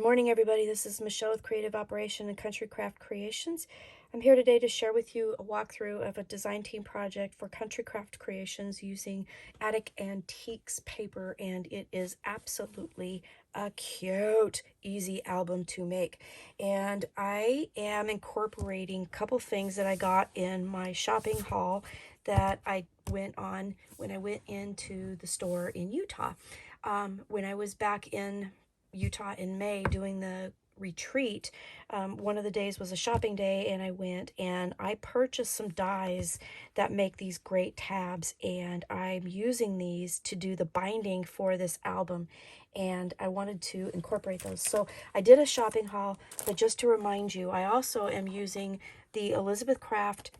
morning, everybody. This is Michelle with Creative Operation and Country Craft Creations. I'm here today to share with you a walkthrough of a design team project for Country Craft Creations using Attic Antiques paper, and it is absolutely a cute, easy album to make. And I am incorporating a couple things that I got in my shopping haul that I went on when I went into the store in Utah. When I was back in Utah in May doing the retreat, one of the days was a shopping day, and I went and I purchased some dies that make these great tabs, and I'm using these to do the binding for this album, and I wanted to incorporate those. So I did a shopping haul, but just to remind you, I also am using the Elizabeth Craft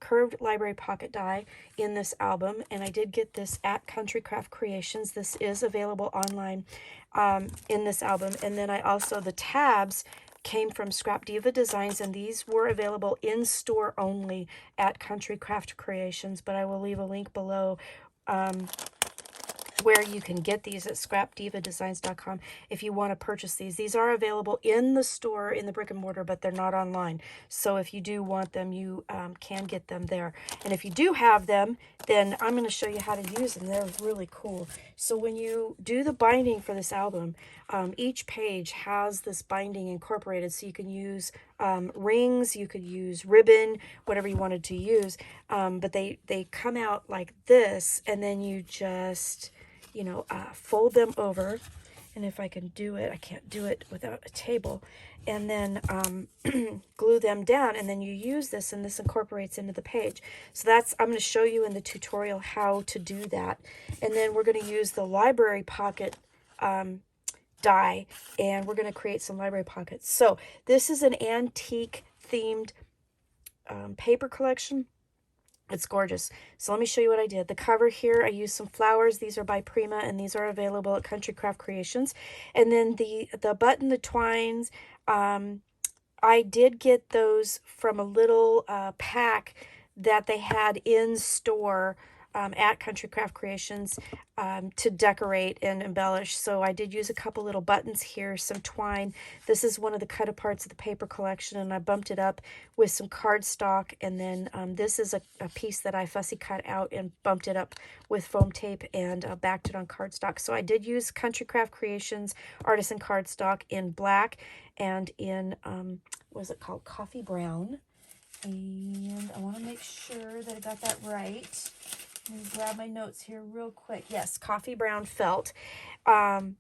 curved library pocket die in this album, and I did get this at Country Craft Creations. This is available online in this album. And then I also, the tabs came from Scrap Diva Designs, and these were available in store only at Country Craft Creations, but I will leave a link below where you can get these at scrapdivadesigns.com if you want to purchase these. These are available in the store, in the brick and mortar, but they're not online. So if you do want them, you can get them there. And if you do have them, then I'm going to show you how to use them. They're really cool. So when you do the binding for this album, each page has this binding incorporated. So you can use rings, you could use ribbon, whatever you wanted to use. But they come out like this, and then you just fold them over, and if I can do it, I can't do it without a table, and then glue them down, and then you use this, and this incorporates into the page. So I'm going to show you in the tutorial how to do that. And then we're going to use the library pocket die, and we're going to create some library pockets. So this is an antique themed paper collection. It's gorgeous. So let me show you what I did. The cover here, I used some flowers. These are by Prima, and these are available at Country Craft Creations. And then the button, the twines, I did get those from a little pack that they had in store at Country Craft Creations to decorate and embellish. So I did use a couple little buttons here, some twine. This is one of the cut aparts of the paper collection, and I bumped it up with some cardstock. And then this is a piece that I fussy cut out and bumped it up with foam tape and backed it on cardstock. So I did use Country Craft Creations Artisan cardstock in black and in, what is it called? Coffee brown. And I want to make sure that I got that right. Let me grab my notes here real quick. Yes, coffee brown felt. So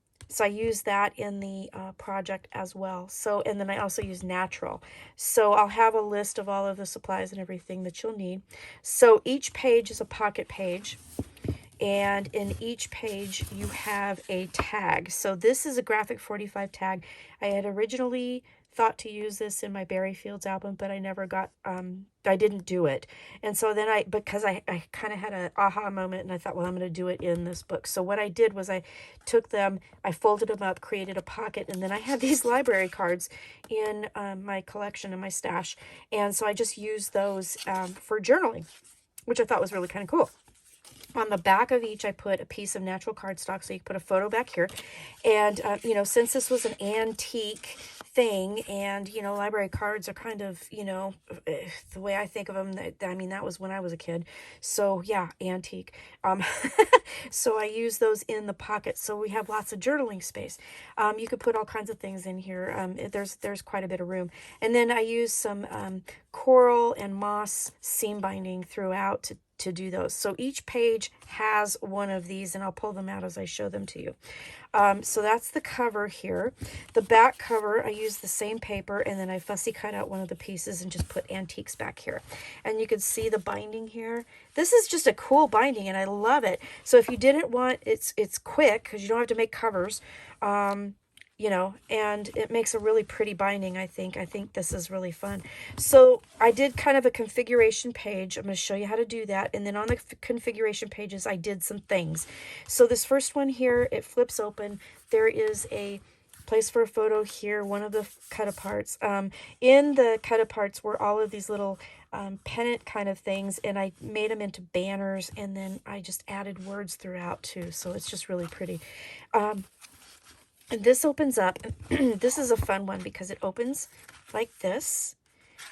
I used that in the project as well. So, and then I also use natural. So I'll have a list of all of the supplies and everything that you'll need. So each page is a pocket page, and in each page you have a tag. So this is a graphic 45 tag. I had originally thought to use this in my Berry Fields album, but I never got, I didn't do it. And so then because I kind of had an aha moment, and I thought, well, I'm going to do it in this book. So what I did was I took them, I folded them up, created a pocket, and then I had these library cards in my collection, in my stash. And so I just used those for journaling, which I thought was really kind of cool. On the back of each, I put a piece of natural cardstock, so you can put a photo back here. And, since this was an antique thing, and, library cards are kind of, the way I think of them, that was when I was a kid. So, yeah, antique. So I use those in the pocket, so we have lots of journaling space. You could put all kinds of things in here. There's quite a bit of room. And then I use some coral and moss seam binding throughout to do those. So each page has one of these, and I'll pull them out as I show them to you. So that's the cover here. The back cover, I used the same paper, and then I fussy cut out one of the pieces and just put antiques back here. And you can see the binding here. This is just a cool binding, and I love it. So if you didn't want, it's quick because you don't have to make covers. And it makes a really pretty binding, I think. I think this is really fun. So I did kind of a configuration page. I'm going to show you how to do that. And then on the configuration pages, I did some things. So this first one here, it flips open. There is a place for a photo here, one of the cut aparts. In the cut aparts were all of these little pennant kind of things, and I made them into banners, and then I just added words throughout too. So it's just really pretty. And this opens up. This is a fun one because it opens like this,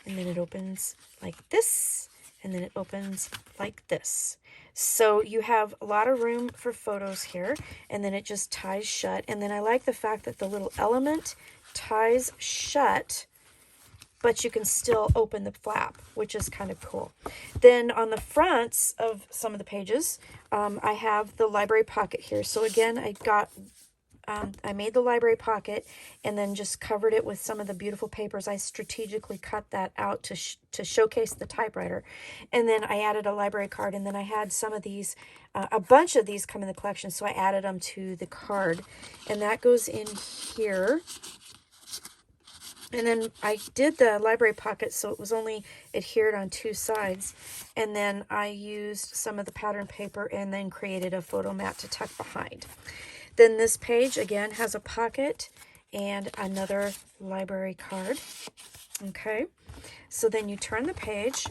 and then it opens like this, and then it opens like this. So you have a lot of room for photos here, and then it just ties shut. And then I like the fact that the little element ties shut, but you can still open the flap, which is kind of cool. Then on the fronts of some of the pages, I have the library pocket here. So again, I made the library pocket and then just covered it with some of the beautiful papers. I strategically cut that out to showcase the typewriter. And then I added a library card, and then I had some of these, a bunch of these come in the collection, so I added them to the card. And that goes in here. And then I did the library pocket so it was only adhered on two sides. And then I used some of the pattern paper and then created a photo mat to tuck behind. Then this page, again, has a pocket and another library card. Okay, so then you turn the page,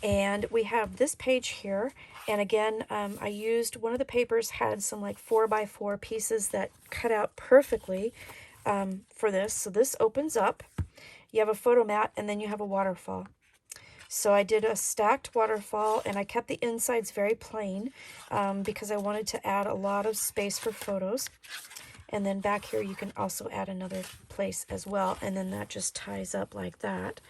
and we have this page here. And again, I used one of the papers, had some like 4x4 pieces that cut out perfectly for this. So this opens up. You have a photo mat, and then you have a waterfall. So I did a stacked waterfall, and I kept the insides very plain because I wanted to add a lot of space for photos. And then back here you can also add another place as well, and then that just ties up like that.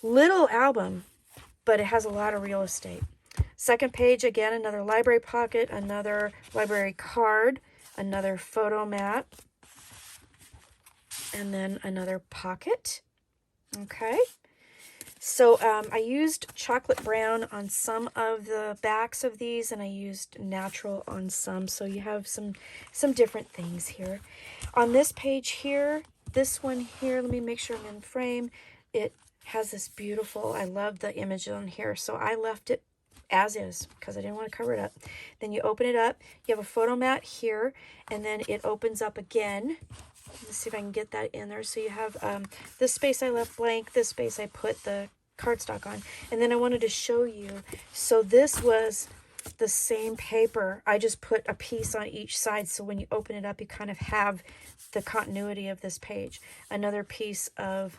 Little album, but it has a lot of real estate. Second page, again, another library pocket, another library card, another photo mat, and then another pocket. Okay, so I used chocolate brown on some of the backs of these, and I used natural on some, so you have some different things here. On this page here, this one here, let me make sure I'm in frame. It has this beautiful, I love the image on here, so I left it as is because I didn't want to cover it up. Then you open it up, you have a photo mat here, and then it opens up again. Let's see if I can get that in there. So you have this space I left blank, this space I put the cardstock on. And then I wanted to show you, so this was the same paper. I just put a piece on each side, so when you open it up, you kind of have the continuity of this page. Another piece of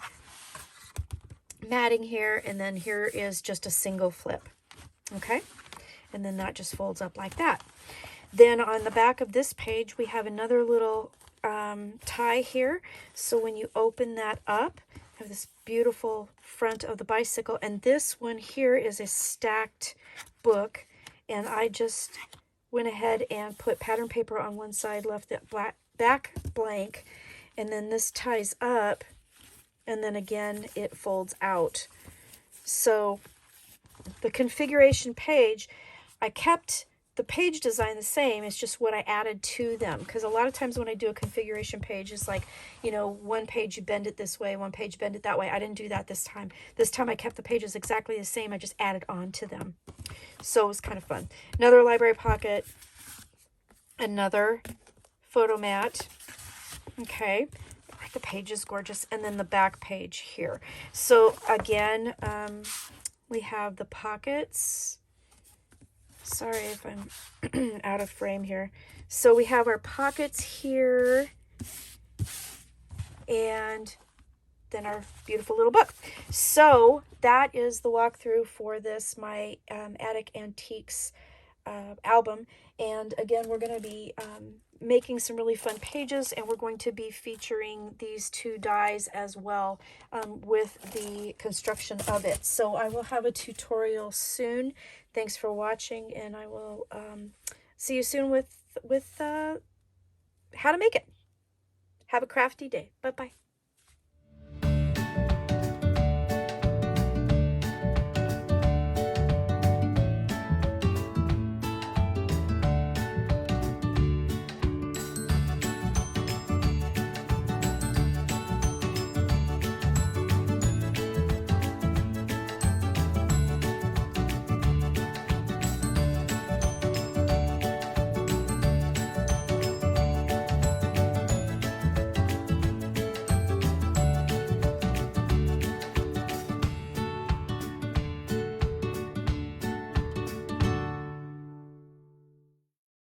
matting here, and then here is just a single flip. Okay, and then that just folds up like that. Then on the back of this page, we have another little tie here. So when you open that up, you have this beautiful front of the bicycle, and this one here is a stacked book, and I just went ahead and put pattern paper on one side, left it back blank, and then this ties up, and then again it folds out. So the configuration page, I kept the page design the same. It's just what I added to them, because a lot of times when I do a configuration page, it's like, you know, one page you bend it this way, one page bend it that way. I didn't do that this time. This time I kept the pages exactly the same. I just added on to them. So it was kind of fun. Another library pocket, another photo mat. Okay, the page is gorgeous. And then the back page here. So again, we have the pockets. Sorry if I'm out of frame here. So we have our pockets here, and then our beautiful little book. So that is the walkthrough for this, my Attic Antiques album. And again, we're going to be making some really fun pages, and we're going to be featuring these two dies as well with the construction of it. So I will have a tutorial soon. Thanks for watching, and I will see you soon with how to make it. Have a crafty day. Bye-bye.